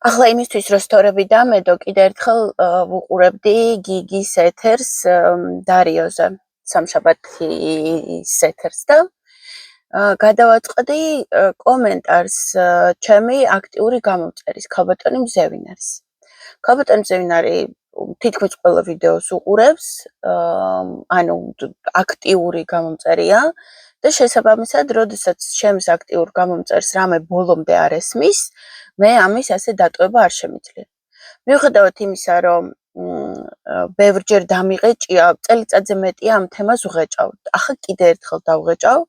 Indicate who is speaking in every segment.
Speaker 1: ახლა იმისთვის რომ სწორები დამედო, კიდე ერთხელ ვუყურებდი გიგის ეთერს დარიოზე, სამშაბათის ეთერს და გადავაწყდი კომენტარს ჩემი აქტიური გამომწერის ქალბატონი მზევინარის. ქალბატონი მზევინარი თითქმის ყველა ვიდეოს უყურებს, ანუ აქტიური გამომწერია და შესაბამისად, როდესაც ჩემს აქტიურ გამომწერს რამე ბოლომდე არ ესმის, მე ამის ასე დატოვება არ შემიძლია. მიუხედავად იმისა, რომ ბევრჯერ დამიყეჭია, წელიწადზე მეტია ამ თემას ვღეჭავ. ახლა კიდე ერთხელ დავღეჭავ.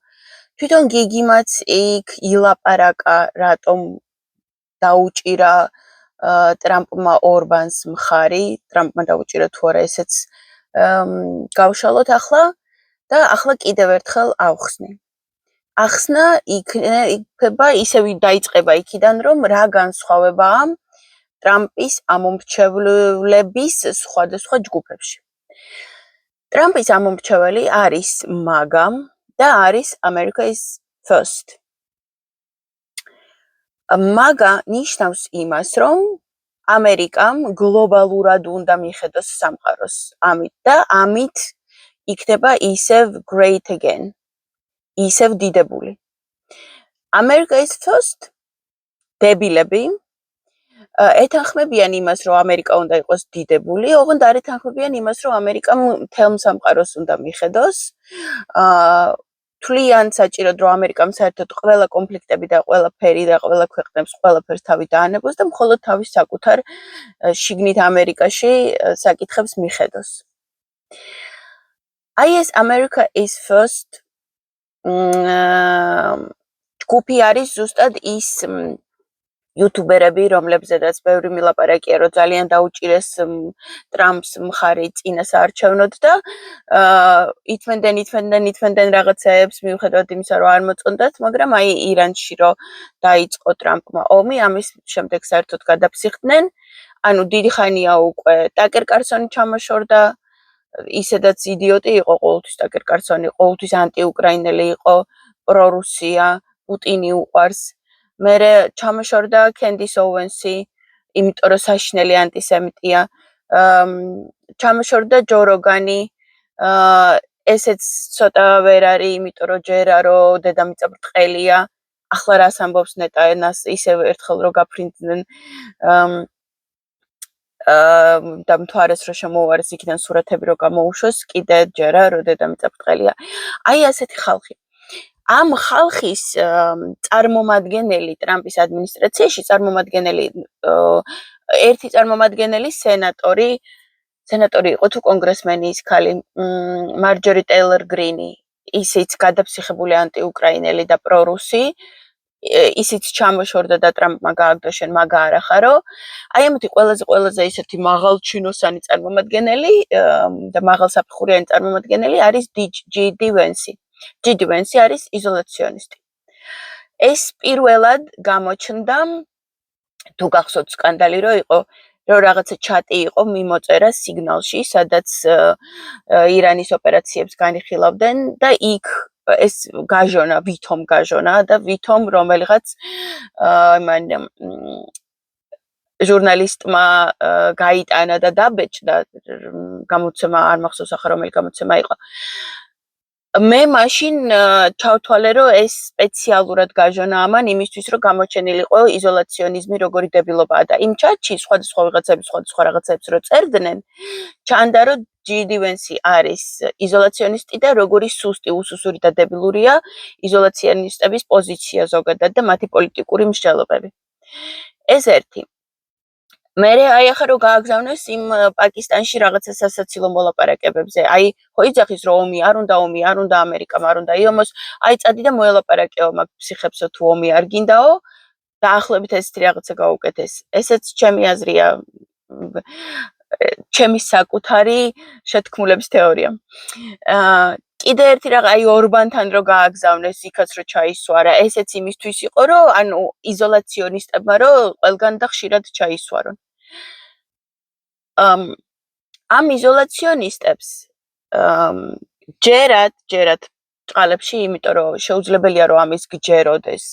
Speaker 1: თვითონ გიგიმაც იქ ილაპარაკა, რატომ დაუჭირა ტრამპმა ორბანს მხარი, ტრამპმა დაუჭირა თუ არა, ესეც გავშალოთ ახლა და ახლა კიდევ ერთხელ ავხსნი. ახსნა იქნება ისევ დაიწყება იქიდან, რომ რა განსხვავებაა ტრამპის ამომრჩევლების სხვადასხვა ჯგუფებში. ტრამპის ამომრჩეველი არის MAGA და არის America is First. MAGA ნიშნავს იმას, რომ ამერიკამ გლობალურად უნდა მიხედოს სამყაროს. ამით იქნება ისევ great again. ისევ დიდებული. America is First დებილები ეთანხმებიან იმას, რომ ამერიკა უნდა იყოს დიდებული, ოღონდ არ ეთანხმებიან იმას, რომ ამერიკამ მთელ სამყაროს უნდა მიხედოს. თვლიან საჭიროდ, რომ ამერიკამ საერთოდ ყველა კონფლიქტები და ყველაფერი და ყველა ქვეყნებს ყველაფერს თავი დაანებოს და მხოლოდ თავის საკუთარ შიგნით ამერიკაში საკითხებს მიხედოს. აი ეს America is First ჯგუფი არის ზუსტად ის იუთუბერები, რომლებზედაც ბევრი მილაპარაკია, რომ ძალიან დაუჭირეს ტრამპს მხარი წინასაარჩევნოდ და ითმენდნენ რაღაცეებს, მიუხედავად იმისა, რომ არ მოწონდათ, მაგრამ აი ირანში რომ დაიწყო ტრამპმა ომი, ამის შემდეგ საერთოდ გადაფსიხდნენ. ანუ დიდი ხანია უკვე ტაკერ კარსონი ჩამოშორდა, ისედაც იდიოტი იყო ყოველთვის ტაკერ კარსონი, ყოველთვის ანტიუკრაინელი იყო, პრორუსია, პუტინი უყვარს. მერე ჩამოშორდა კენდის ოუენსი, იმიტომ რომ საშინელი ანტისემიტია. ჩამოშორდა ჯო როგანი, ესეც ცოტა ვერ არის, იმიტომ რომ ჯერა რომ დედამიწა ბრტყელია. ახლა რას ამბობს ნეტაენას ისევ ერთხელ რომ გაფრინდნენ და მთვარეს რომ შემოუარეს იქიდან სურათები რომ გამოუშვეს, კიდე ჯერა რომ დედამიწა ბრტყელია. აი ასეთი ხალხი. ამ ხალხის წარმომადგენელი ტრამპის ადმინისტრაციაში ერთი წარმომადგენელი სენატორი იყო თუ კონგრესმენი ის ქალი მარჯორი ტეილორ გრინი, ისიც გადაფსიხებული ანტიუკრაინელი და პრორუსი, ისიც ჩამოშორდა და ტრამპმა გააგდო შენ მაგა არ ახარო. აი ამათი ყველაზე ისეთი მაღალჩინოსანი წარმომადგენელი და მაღალსაფეხურიანი წარმომადგენელი არის GD Vance. GD Vance არის იზოლაციონისტი. ეს პირველად გამოჩნდა, თუ გახსოვთ სკანდალი რომ იყო, რომ რაღაცა ჩატი იყო მიმოწერა სიგნალში, სადაც ირანის ოპერაციებს განიხილავდნენ და იქ ეს გაჟონა, ვითომ გაჟონა და ვითომ რომელიღაც ჟურნალისტმა გაიტანა და დაბეჭდა, გამოცემა არ მახსოვს ახლა რომელი გამოცემა იყო. მე მაშინ ჩავთვალე, რომ ეს სპეციალურად გაჟონა ამან იმისთვის, რომ გამოჩენილიყო იზოლაციონიზმი როგორი დებილობაა და იმ ჩატში სხვადასხვა ვიღაცები სხვადასხვა რაღაცებს რო წერდნენ, ჩანდა, რომ GD Vance არის იზოლაციონისტი და როგორი სუსტი, უსუსური და დებილურია იზოლაციონისტების პოზიცია ზოგადად და მათი პოლიტიკური მსჯელობები. ეს ერთი. მერე აი ახლა რომ გააგზავნეს იმ პაკისტანში რაღაცა სასაცილო მოლაპარაკებებზე. აი ხო იძახის რომ ომი არ უნდა ამერიკამ არ უნდა იომოს. აი წადი და მოელაპარაკეო მაგ ფსიხებსო თუ ომი არ გინდაო. დაახლოებით ესეთი რაღაცა გაუკეთეს. ესეც ჩემი აზრია, ჩემი საკუთარი შეთქმულების თეორია. კიდე ერთი რაღაც აი ორბანთან რო გააგზავნეს, იქაც რო ჩაისვარა, ესეც იმისთვის იყო, რომ ანუ იზოლაციონისტებმა რო ყველგან და ხშირად ჩაისვარონ. ამ იზოლაციონისტებს ჯერათ წყალებში, იმიტომ რომ შეუძლებელია რომ ამის გჯეროდეს.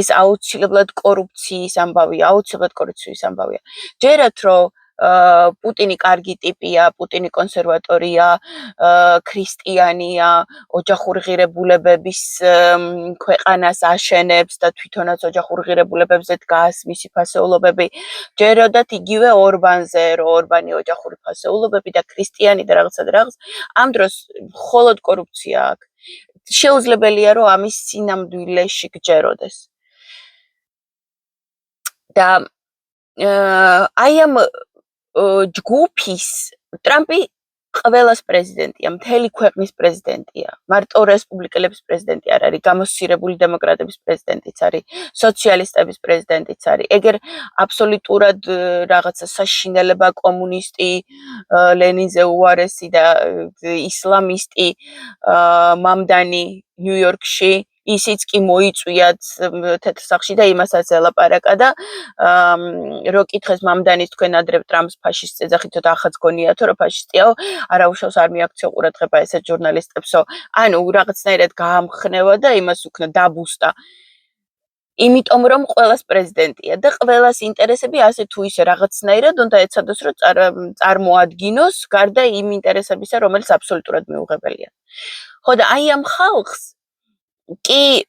Speaker 1: ეს აუცილებლად კორუფციის ამბავია. ჯერათ რომ პუტინი კარგი ტიპია, პუტინი კონსერვატორია, ქრისტიანია, ოჯახური ღირებულებების ქვეყანას აშენებს და თვითონაც ოჯახურ ღირებულებებზე დგას მისი ფასეულობები. ჯეროდათ იგივე ორბანზე, რომ ორბანი ოჯახური ფასეულობები და ქრისტიანი და რაღაცა და რაღაც. ამ დროს მხოლოდ კორუფცია აქვს. შეუძლებელია რომ ამის სინამდვილეში გჯეროდეს. და აი ამ ჯგუფის ტრამპი ყველას პრეზიდენტია, მთელი ქვეყნის პრეზიდენტია. მარტო რესპუბლიკელების პრეზიდენტი არ არის, გამოსცირებული დემოკრატების პრეზიდენტიც არის, სოციალისტების პრეზიდენტიც არის. ეგერ აბსოლუტურად რაღაცა საშინელება კომუნისტი, ლენინზე უარესი და ისლამისტი მამდანი ნიუ-იორკში ისიც კი მოიწვიათ თეთრსახში და იმასაც ელაპარაკა და რო კითხეს მამდანის თქვენ ადრე ტრამპს ფაშისტს ეძახითო და ახაც გონიათო რომ ფაშისტიაო არა უშავს არ მიაქციო ყურადღება ესეთ ჟურნალისტებსო ანუ რაღაცნაირად გაამხნევა და იმას უქნა დაბუსტა იმიტომ რომ ყველას პრეზიდენტია და ყველას ინტერესები ასე თუ ისე რაღაცნაირად უნდა ეცადოს რომ წარმოადგინოს გარდა იმ ინტერესებისა რომელიც აბსოლუტურად მიუღებელია ხო და აი ამ ხალხს კი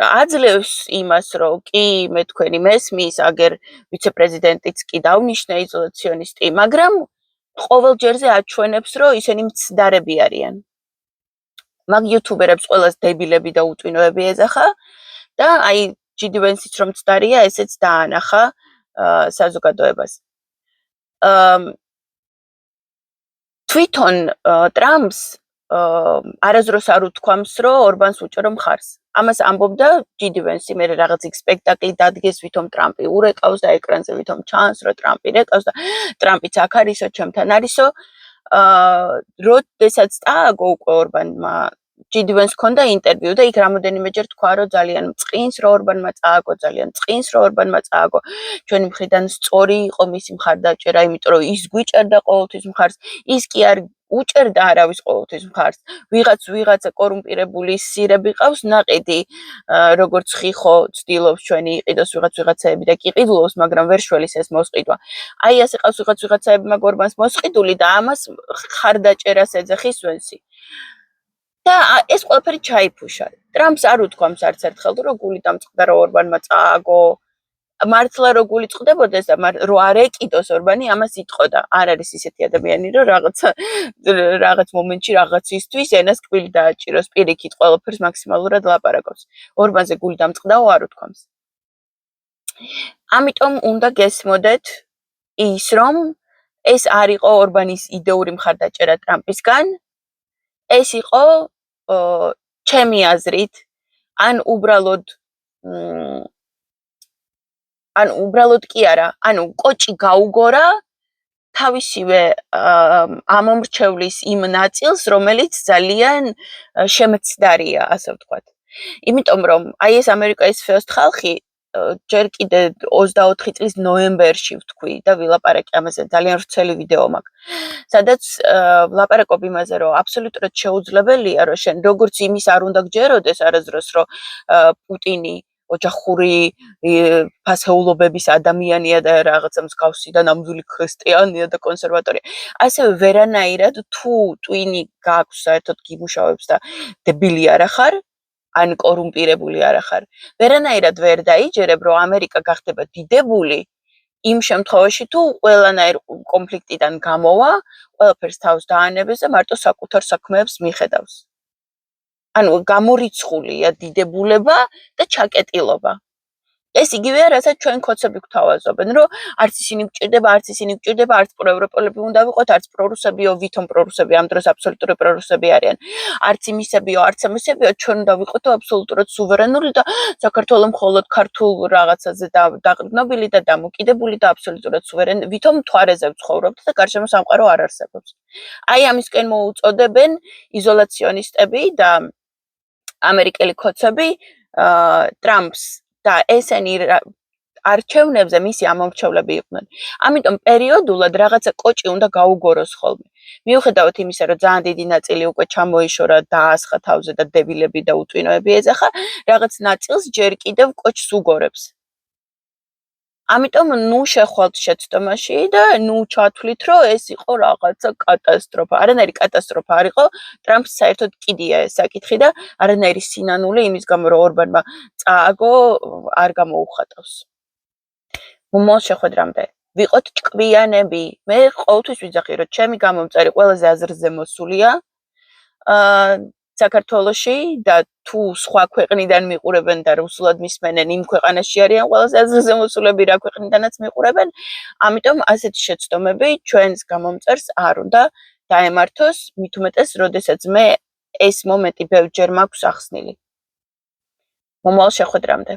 Speaker 1: აძლევს იმას, რომ კი მე თქვენი მესმის, აგერ ვიცე-პრეზიდენტიც კი დავნიშნე იზოლაციონისტი, მაგრამ ყოველ ჯერზე აჩვენებს, რომ ისინი მცდარები არიან. მაგ იუთუბერებს ყველას დებილები და უტვინოები ეძახა და აი ჯიდი ვენსიც რომ მცდარია, ესეც დაანახა საზოგადოებას. თვითონ ტრამპს არასდროს არ უთქვამს, რომ ორბანს უჭერო მხარს. ამას ამბობდა ჯიდი ვენსი, მე რაღაც იქ სპექტაკლი დადგეს, ვითომ ტრამპი ურეკავს და ეკრანზე ვითომ ჩანს, რომ ტრამპი რეკავს და ტრამპიც აქ არისო, ჩემთან არისო. როდესაც წააგო უკვე ორბანმა ჯიდი ვენს ჰქონდა ინტერვიუ და იქ რამოდენიმეჯერ თქვა, რომ ძალიან წყინს, რომ ორბანმა წააგო, ძალიან წყინს, რომ ორბანმა წააგო. ჩვენი მხრიდან სწორი იყო მისი მხარდაჭერა, იმიტომ რომ ის გვიჭერდა ყოველთვის მხარს, ის კი არ უჭერდა არავის ყოველთვის მხარს. ვიღაცა კორუმპირებული სირები ყავს, ნაყიდი, როგორც ხიხო ცდილობს ჩვენი იყიდოს ვიღაცაები და კი ყიდულობს, მაგრამ ვერ შველის ეს მოსყიდვა. აი ასე ყავს ვიღაცაები მაგ ორბანს მოსყიდული და ამას ხარდაჭერას ეძახის ვენსი. და ეს ყველაფერი ჩაიფუშა. ტრამპს არ უთქვამს არც ერთხელ, რომ გული დამწყდა, რომ ორბანმა წააგო. მართლა რო გული წყდებოდეს და რო არ ეკიდოს ორბანი ამას იტყოდა. არ არის ისეთი ადამიანი, რომ რაღაც მომენტში რაღაცისთვის ენას კბილი დააჭიროს, პირიქით ყველაფერს მაქსიმალურად ლაპარაკობს. ორბანზე გული დამწყდაო არ უთქვამს. ამიტომ უნდა გესმოდეთ ის, რომ ეს არ იყო ორბანის იდეური მხარდაჭერა ტრამპისგან, ეს იყო ჩემი აზრით, ან უბრალოდ კი არა, ანუ კოჭი გაუგორა თავისივე ამომრჩევლის იმ ნაწილს, რომელიც ძალიან შემცდარია, ასე ვთქვათ. იმიტომ რომ აი ეს ამერიკაის ფეოსტ ხალხი ჯერ კიდე 24 წლის ნოემბერში ვთქვი და ვილაპარაკე ამაზე, ძალიან ვრცელი ვიდეო მაქვს. სადაც ვლაპარაკობ იმაზე, რომ აბსოლუტურად შეუძლებელია, რომ შენ როგორც იმის არ უნდა გჯეროდეს არასდროს, რომ პუტინი ოჯახური ფასეულობების ადამიანია და რაღაცა მსგავსი და ნამდვილი ქრისტიანია და კონსერვატორია. ასევე ვერანაირად თუ ტვინი გაქვს საერთოდ გიმუშავებს და დებილი არ ახარ, ან კორუმპირებული არ ახარ. ვერანაირად ვერ დაიჯერებ, რომ ამერიკა გახდება დიდებული იმ შემთხვევაში თუ ყველანაირ კონფლიქტიდან გამოვა, ყველაფერს თავს დაანებებს და მარტო საკუთარ საქმეებს მიხედავს. ანუ გამორიცხულია დიდებულება და ჩაკეტილობა. ეს იგივეა, რასაც ჩვენ ქოცები გვთავაზობენ, რომ არც ისინი გჭირდება, არც პროევროპელები უნდა ვიყოთ, არც პრორუსებიო, ვითომ პრორუსები ამ დროს აბსოლუტური პრორუსები არიან. არც იმისებიო, არც ამისებიო, ჩვენ უნდა ვიყოთ აბსოლუტურად სუვერენული და საქართველოს მხოლოდ ქართულ რაღაცაზე დაყრდნობილი და დამოკიდებული და აბსოლუტურად სუვერენი, ვითომ მთვარეზე ვცხოვრობთ და გარშემო სამყარო არ არსებობს. აი ამისკენ მოუწოდებენ იზოლაციონისტები და ამერიკელი ქოცები ტრამპს და ესენი არჩევნებზე მისი ამომრჩევლები იყვნენ. ამიტომ პერიოდულად რაღაცა კოჭი უნდა გაუგოროს ხოლმე. მიუხედავად იმისა, რომ ძალიან დიდი ნაწილი უკვე ჩამოიშორა, დაასხა თავზე და დებილები და უტვინოები ეძახა, რაღაც ნაწილს ჯერ კიდევ კოჭს უგორებს. ამიტომ ნუ შეხვალთ შეცდომაში და ნუ ჩათვლით, რომ ეს იყო რაღაცა კატასტროფა. არანაირი კატასტროფა არ იყო, ტრამპს საერთოდ კიდია ეს საკითხი და არანაირი სინანული იმის გამო, რომ ორბანმა წააგო, არ გამოუხატავს. მომავალ შეხვედრამდე ვიყოთ ჭკვიანები. მე ყოველთვის ვიძახი, რომ ჩემი გამომწერი ყველაზე აზრზე მოსულია საქართველოში და თუ სხვა ქვეყნიდან მიყურებენ და რუსულად მისმენენ, იმ ქვეყანაში არიან ყველაზე აზრზე მოსულები, რა ქვეყნიდანაც მიყურებენ. ამიტომ ასეთი შეცდომები ჩვენს გამომწერს არ უნდა დაემართოს, მით უმეტეს, როდესაც მე ეს მომენტი ბევრჯერ მაქვს ახსნილი. მომავალ შეხვედრამდე.